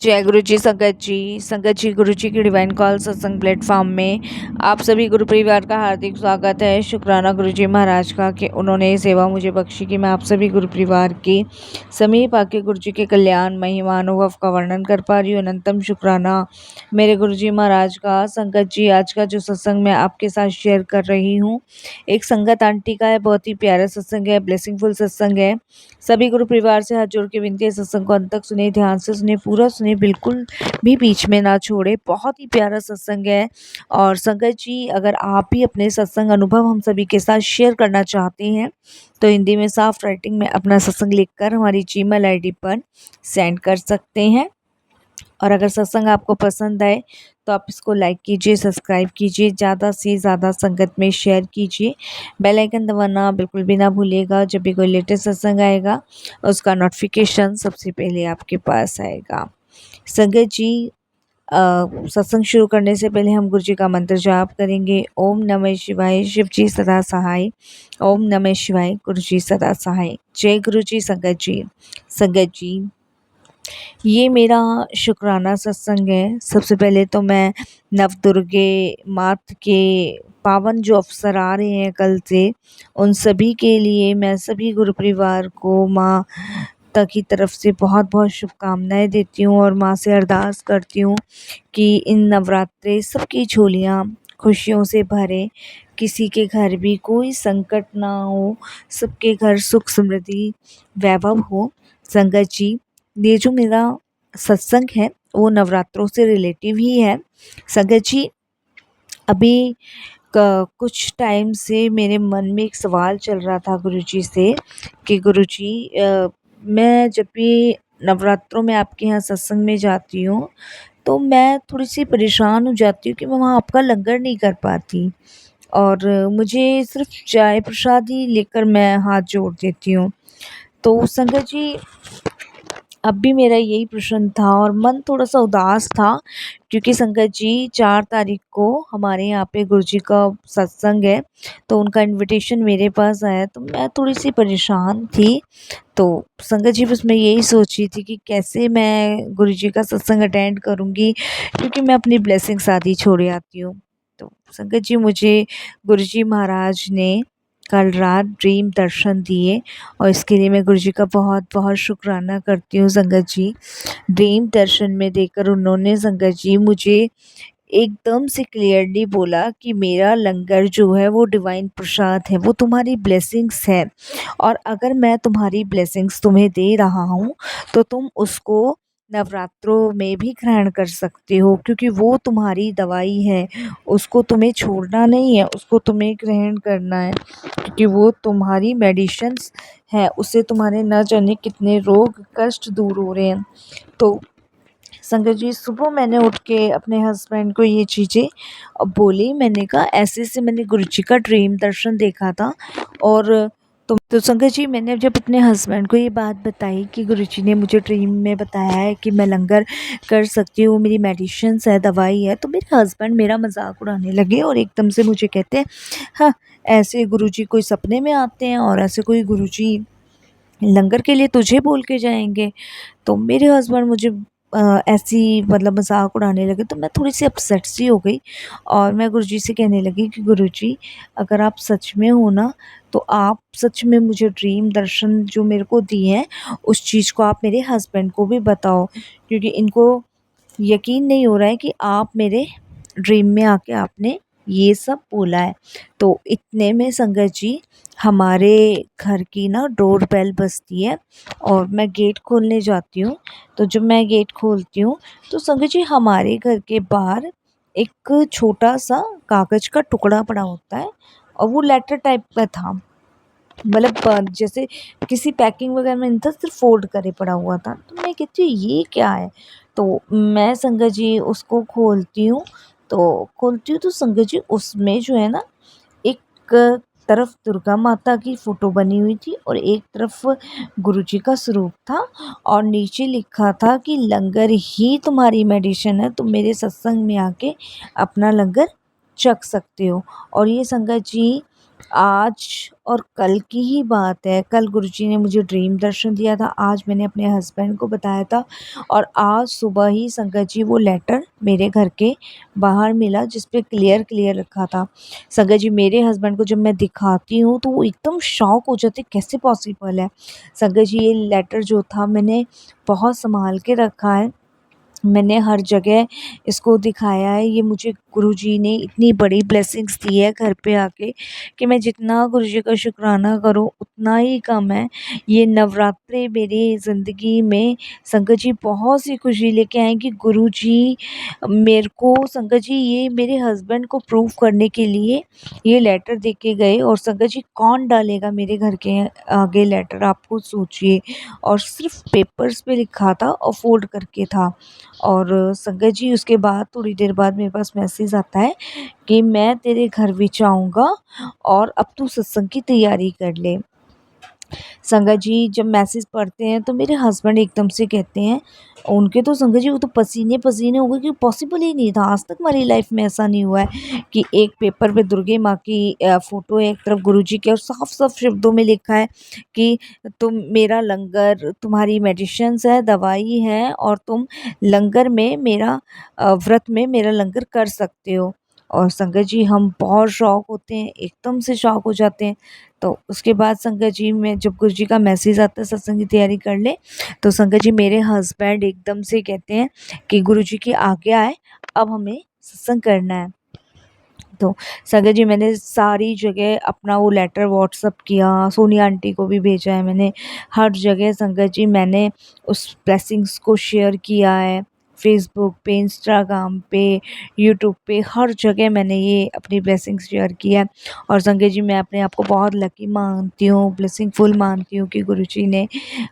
जय गुरु जी संगत जी गुरु जी की डिवाइन कॉल सत्संग प्लेटफॉर्म में आप सभी गुरु परिवार का हार्दिक स्वागत है। शुक्राना गुरु जी महाराज का कि उन्होंने ये सेवा मुझे बख्शी कि मैं आप सभी गुरु परिवार के समीप आके गुरु जी के कल्याण महिमा अनुभव का वर्णन कर पा रही हूँ। अनंतम शुक्राना मेरे गुरु जी महाराज का। संगत जी, आज का जो सत्संग मैं आपके साथ शेयर कर रही हूँ एक संगत आंटी का है। बहुत ही प्यारा सत्संग है, ब्लेसिंगफुल सत्संग है। सभी गुरु परिवार से हाथ जोड़ के विनती है, सत्संग को अंत तक सुने, ध्यान से सुने, पूरा सुने, बिल्कुल भी बीच में ना छोड़े। बहुत ही प्यारा सत्संग है। और संगत जी, अगर आप भी अपने सत्संग अनुभव हम सभी के साथ शेयर करना चाहते हैं तो हिंदी में साफ राइटिंग में अपना सत्संग लिखकर हमारी जीमेल आईडी पर सेंड कर सकते हैं। और अगर सत्संग आपको पसंद आए तो आप इसको लाइक कीजिए, सब्सक्राइब कीजिए, ज़्यादा से ज़्यादा संगत में शेयर कीजिए। बेल आइकन दबाना बिल्कुल भी ना भूलिएगा। जब भी कोई लेटेस्ट सत्संग आएगा उसका नोटिफिकेशन सबसे पहले आपके पास आएगा। संगत जी, सत्संग शुरू करने से पहले हम गुरु जी का मंत्र जाप करेंगे। ओम नमः शिवाय, शिव जी सदा सहाय। ओम नमः शिवाय, गुरु जी सदा सहाय। जय गुरु जी। संगत जी, ये मेरा शुक्राना सत्संग है। सबसे पहले तो मैं नवदुर्गे मात के पावन जो अवसर आ रहे हैं कल से, उन सभी के लिए मैं सभी गुरु परिवार को माँ तक की तरफ से बहुत बहुत शुभकामनाएं देती हूँ और माँ से अरदास करती हूँ कि इन नवरात्रे सबकी झोलियाँ खुशियों से भरे, किसी के घर भी कोई संकट ना हो, सबके घर सुख समृद्धि वैभव हो। संगत जी, ये जो मेरा सत्संग है वो नवरात्रों से रिलेटिव ही है। संगत जी, अभी कुछ टाइम से मेरे मन में एक सवाल चल रहा था गुरुजी से कि गुरुजी, मैं जब भी नवरात्रों में आपके यहाँ सत्संग में जाती हूँ तो मैं थोड़ी सी परेशान हो जाती हूँ कि मैं वहाँ आपका लंगर नहीं कर पाती और मुझे सिर्फ चाय प्रसाद ही लेकर मैं हाथ जोड़ देती हूँ। तो संगत जी, अब भी मेरा यही प्रश्न था और मन थोड़ा सा उदास था क्योंकि संगत जी 4 तारीख को हमारे यहाँ पे गुरुजी का सत्संग है तो उनका इनविटेशन मेरे पास आया तो मैं थोड़ी सी परेशान थी। तो संगत जी, बस मैं यही सोच रही थी कि कैसे मैं गुरुजी का सत्संग अटेंड करूँगी क्योंकि मैं अपनी ब्लेसिंग साथ ही छोड़ आती हूँ। तो संगत जी, मुझे गुरुजी महाराज ने कल रात ड्रीम दर्शन दिए और इसके लिए मैं गुरुजी का बहुत बहुत शुक्राना करती हूँ। संगत जी, ड्रीम दर्शन में देकर उन्होंने संगत जी मुझे एकदम से क्लियरली बोला कि मेरा लंगर जो है वो डिवाइन प्रसाद है, वो तुम्हारी ब्लेसिंग्स है और अगर मैं तुम्हारी ब्लेसिंग्स तुम्हें दे रहा हूँ तो तुम उसको नवरात्रों में भी ग्रहण कर सकते हो क्योंकि वो तुम्हारी दवाई है। उसको तुम्हें छोड़ना नहीं है, उसको तुम्हें ग्रहण करना है क्योंकि वो तुम्हारी मेडिसिन्स है। उससे तुम्हारे न जाने कितने रोग कष्ट दूर हो रहे हैं। तो संगत जी, सुबह मैंने उठ के अपने हस्बैंड को ये चीज़ें बोली। मैंने कहा ऐसे ऐसे मैंने गुरुजी का ड्रीम दर्शन देखा था और तो संगत जी, मैंने जब अपने हस्बैंड को ये बात बताई कि गुरुजी ने मुझे ड्रीम में बताया है कि मैं लंगर कर सकती हूँ, मेरी मेडिसिन्स है, दवाई है, तो मेरे हस्बैंड मेरा मजाक उड़ाने लगे और एकदम से मुझे कहते हैं, हाँ, ऐसे गुरुजी कोई सपने में आते हैं और ऐसे कोई गुरुजी लंगर के लिए तुझे बोल के जाएंगे। तो मेरे हस्बैंड मुझे ऐसी मतलब मजाक उड़ाने लगे तो मैं थोड़ी सी अपसेट सी हो गई और मैं गुरुजी से कहने लगी कि गुरुजी, अगर आप सच में हो ना तो आप सच में मुझे ड्रीम दर्शन जो मेरे को दिए हैं उस चीज़ को आप मेरे हस्बैंड को भी बताओ क्योंकि इनको यकीन नहीं हो रहा है कि आप मेरे ड्रीम में आके आपने ये सब बोला है। तो इतने में संगत जी, हमारे घर की ना डोर बेल बजती है और मैं गेट खोलने जाती हूँ। तो जब मैं गेट खोलती हूँ तो संगत जी, हमारे घर के बाहर एक छोटा सा कागज़ का टुकड़ा पड़ा होता है और वो लेटर टाइप का था। मतलब जैसे किसी पैकिंग वगैरह में नहीं था, सिर्फ फोल्ड करे पड़ा हुआ था। तो मैं कहती हूँ ये क्या है? तो मैं संगत जी उसको खोलती हूँ तो संगत जी उसमें जो है ना, एक तरफ दुर्गा माता की फ़ोटो बनी हुई थी और एक तरफ गुरुजी का स्वरूप था और नीचे लिखा था कि लंगर ही तुम्हारी मेडिसिन है, तुम मेरे सत्संग में आके अपना लंगर चख सकते हो। और ये संगत जी आज और कल की ही बात है। कल गुरुजी ने मुझे ड्रीम दर्शन दिया था, आज मैंने अपने हस्बैंड को बताया था और आज सुबह ही संगत जी वो लेटर मेरे घर के बाहर मिला जिस पे क्लियर लिखा था। संगत जी मेरे हस्बैंड को जब मैं दिखाती हूँ तो वो एकदम शॉक हो जाते, कैसे पॉसिबल है। संगत जी ये लेटर जो था मैंने बहुत सँभाल के रखा है। मैंने हर जगह इसको दिखाया है। ये मुझे गुरुजी ने इतनी बड़ी ब्लेसिंग्स दी है घर पे आके कि मैं जितना गुरुजी का शुक्राना करूँ उतना ही कम है। ये नवरात्रे मेरी ज़िंदगी में संगत जी बहुत सी खुशी लेके आए कि गुरुजी मेरे को संगत जी ये मेरे हस्बैंड को प्रूव करने के लिए ये लेटर दे के गए। और संगत जी कौन डालेगा मेरे घर के आगे लेटर, आप खुद सोचिए। और सिर्फ पेपर्स पे लिखा था और फोल्ड करके था। और संगत जी उसके बाद थोड़ी देर बाद मेरे पास मैसेज आता है कि मैं तेरे घर भी आऊँगा और अब तू सत्संग की तैयारी कर ले। संगत जी जब मैसेज पढ़ते हैं तो मेरे हस्बैंड एकदम से कहते हैं, उनके तो संगत जी वो तो पसीने पसीने हो गए कि पॉसिबल ही नहीं था। आज तक हमारी लाइफ में ऐसा नहीं हुआ है कि एक पेपर पे दुर्गे माँ की फोटो है, एक तरफ गुरुजी की, और साफ साफ शब्दों में लिखा है कि तुम मेरा लंगर, तुम्हारी मेडिसिन्स है, दवाई है, और तुम लंगर में मेरा व्रत में मेरा लंगर कर सकते हो। और संगत जी हम बहुत शॉक होते हैं, एकदम से शॉक हो जाते हैं। तो उसके बाद संगत जी में जब गुरुजी का मैसेज आता है सत्संग की तैयारी कर ले, तो संगत जी मेरे हस्बैंड एकदम से कहते हैं कि गुरुजी की आज्ञा है, अब हमें सत्संग करना है। तो संगत जी मैंने सारी जगह अपना वो लेटर व्हाट्सअप किया, सोनिया आंटी को भी भेजा है मैंने, हर जगह संगत जी मैंने उस ब्लेसिंग्स को शेयर किया है। फ़ेसबुक पे, इंस्टाग्राम पे, यूट्यूब पे, हर जगह मैंने ये अपनी ब्लेसिंग्स शेयर की है। और संगत जी मैं अपने आप को बहुत लकी मानती हूँ, ब्लेसिंगफुल मानती हूँ कि गुरुजी ने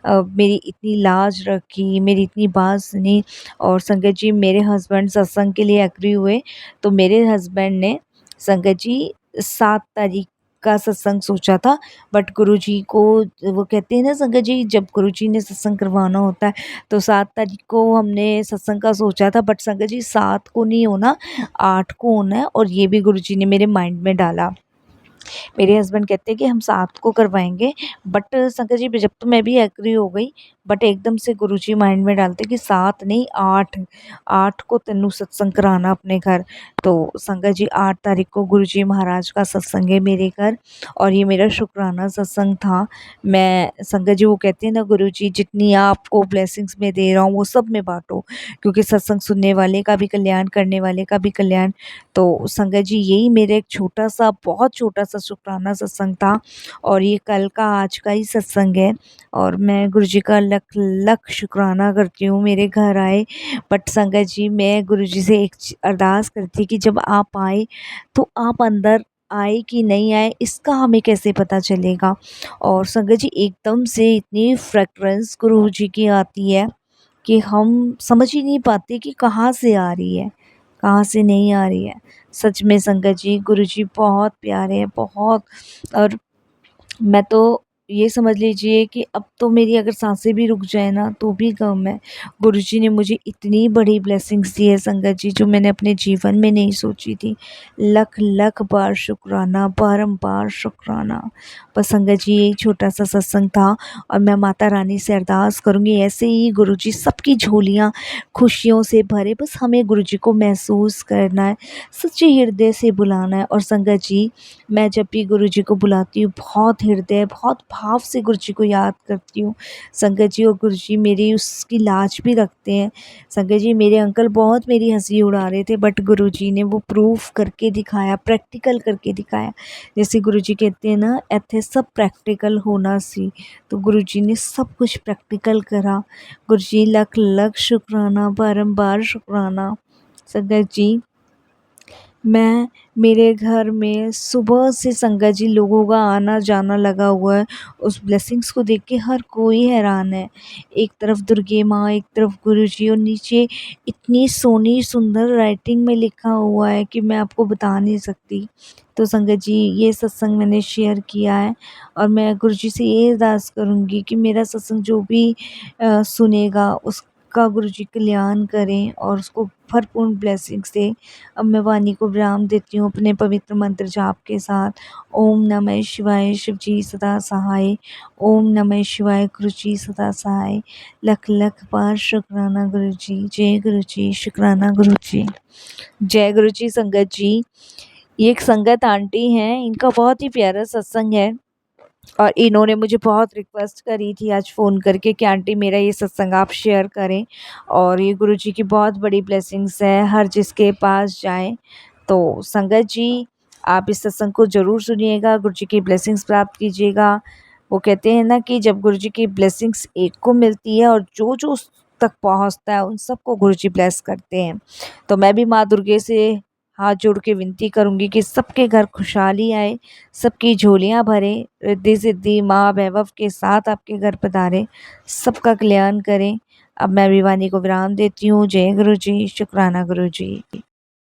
मेरी इतनी लाज रखी, मेरी इतनी बात सुनी। और संगत जी मेरे हस्बैंड सत्संग के लिए एग्री हुए, तो मेरे हस्बैंड ने संगत जी 7 तारीख का सत्संग सोचा था, बट गुरुजी को वो कहते हैं ना संगत जी, जब गुरुजी ने सत्संग करवाना होता है तो 7 तारीख को हमने सत्संग का सोचा था, बट संगत जी 7 को नहीं होना, 8 को होना है। और ये भी गुरुजी ने मेरे माइंड में डाला। मेरे हस्बैंड कहते हैं कि हम 7 को करवाएँगे, बट संगत जी जब तो मैं भी एग्री हो गई, बट एकदम से गुरुजी माइंड में डालते कि 7 नहीं 8, 8 को तेनू सत्संग कराना अपने घर। तो संगत जी 8 तारीख को गुरुजी महाराज का सत्संग है मेरे घर, और ये मेरा शुक्राना सत्संग था। मैं संगत जी वो कहते हैं ना, गुरुजी जितनी आपको ब्लेसिंग्स मैं दे रहा हूँ वो सब में बाँटो, क्योंकि सत्संग सुनने वाले का भी कल्याण, करने वाले का भी कल्याण। तो संगत जी यही मेरा एक छोटा-सा, बहुत छोटा-सा शुकराना सत्संग था, और ये कल का आज का ही सत्संग है। और मैं गुरुजी का लख-लख शुकराना करती हूँ मेरे घर आए। बट संगत जी मैं गुरुजी से एक अरदास करती कि जब आप आए तो आप अंदर आए कि नहीं आए इसका हमें कैसे पता चलेगा। और संगत जी एकदम से इतनी फ्रेग्रेंस गुरुजी की आती है कि हम समझ ही नहीं पाते कि कहाँ से आ रही है, कहाँ से नहीं आ रही है। सच में संगत जी गुरुजी बहुत प्यारे हैं, बहुत। और मैं तो ये समझ लीजिए कि अब तो मेरी अगर साँसें भी रुक जाए ना तो भी कम है। गुरुजी ने मुझे इतनी बड़ी ब्लेसिंग्स दी है संगत जी, जो मैंने अपने जीवन में नहीं सोची थी। लख-लख बार शुकराना, बारंबार शुकराना। बस संगत जी यही छोटा-सा सत्संग था, और मैं माता रानी से अरदास करूँगी ऐसे ही गुरुजी सबकी झोलियाँ खुशियों से भरे। बस हमें गुरुजी को महसूस करना है, सच्चे हृदय से बुलाना है। और संगत जी मैं जब भी गुरुजी को बुलाती हूँ बहुत हृदय, बहुत भाव से गुरुजी को याद करती हूँ संगत जी। और गुरुजी मेरी उसकी लाज भी रखते हैं संगत जी। मेरे अंकल बहुत मेरी हंसी उड़ा रहे थे, बट गुरुजी ने वो प्रूफ करके दिखाया, प्रैक्टिकल करके दिखाया। जैसे गुरुजी कहते हैं ना, इत्थे सब प्रैक्टिकल होना सी, तो गुरुजी ने सब कुछ प्रैक्टिकल करा। गुरुजी लख लख शुक्राना, बारंबार शुक्राना संगत जी। मैं मेरे घर में सुबह से संगत जी लोगों का आना जाना लगा हुआ है। उस ब्लेसिंग्स को देख के हर कोई हैरान है। एक तरफ दुर्गे माँ, एक तरफ गुरुजी, और नीचे इतनी सोनी सुंदर राइटिंग में लिखा हुआ है कि मैं आपको बता नहीं सकती। तो संगत जी ये सत्संग मैंने शेयर किया है, और मैं गुरुजी से ये अरदास करूँगी कि मेरा सत्संग जो भी सुनेगा सबका गुरुजी कल्याण करें और उसको भरपूर ब्लेसिंग्स दें। अब मैं वाणी को विराम देती हूँ अपने पवित्र मंत्र जाप के साथ। ओम नमः शिवाय, शिव जी सदा सहाय। ओम नमः शिवाय, गुरु जी सदा सहाय। लख लख बार शुक्राना गुरु जी। जय गुरु जी, शुक्राना गुरु जी। जय गुरु जी संगत जी। ये एक संगत आंटी हैं, इनका बहुत ही प्यारा सत्संग है और इन्होंने मुझे बहुत रिक्वेस्ट करी थी आज फ़ोन करके कि आंटी मेरा ये सत्संग आप शेयर करें। और ये गुरुजी की बहुत बड़ी ब्लेसिंग्स है, हर जिसके पास जाए। तो संगत जी, आप इस सत्संग को ज़रूर सुनिएगा, गुरुजी की ब्लेसिंग्स प्राप्त कीजिएगा। वो कहते हैं ना कि जब गुरुजी की ब्लेसिंग्स एक को मिलती है और जो उस तक पहुंचता है उन सबको गुरुजी ब्लेस करते हैं। तो मैं भी माँ दुर्गे से हाथ जोड़ के विनती करूंगी कि सबके घर खुशहाली आए, सबकी झोलियां भरे, रिद्धि सिद्धि माँ वैभव के साथ आपके घर पधारे, सबका कल्याण करें। अब मैं विवानी को विराम देती हूँ। जय गुरु जी, शुक्राना गुरु जी।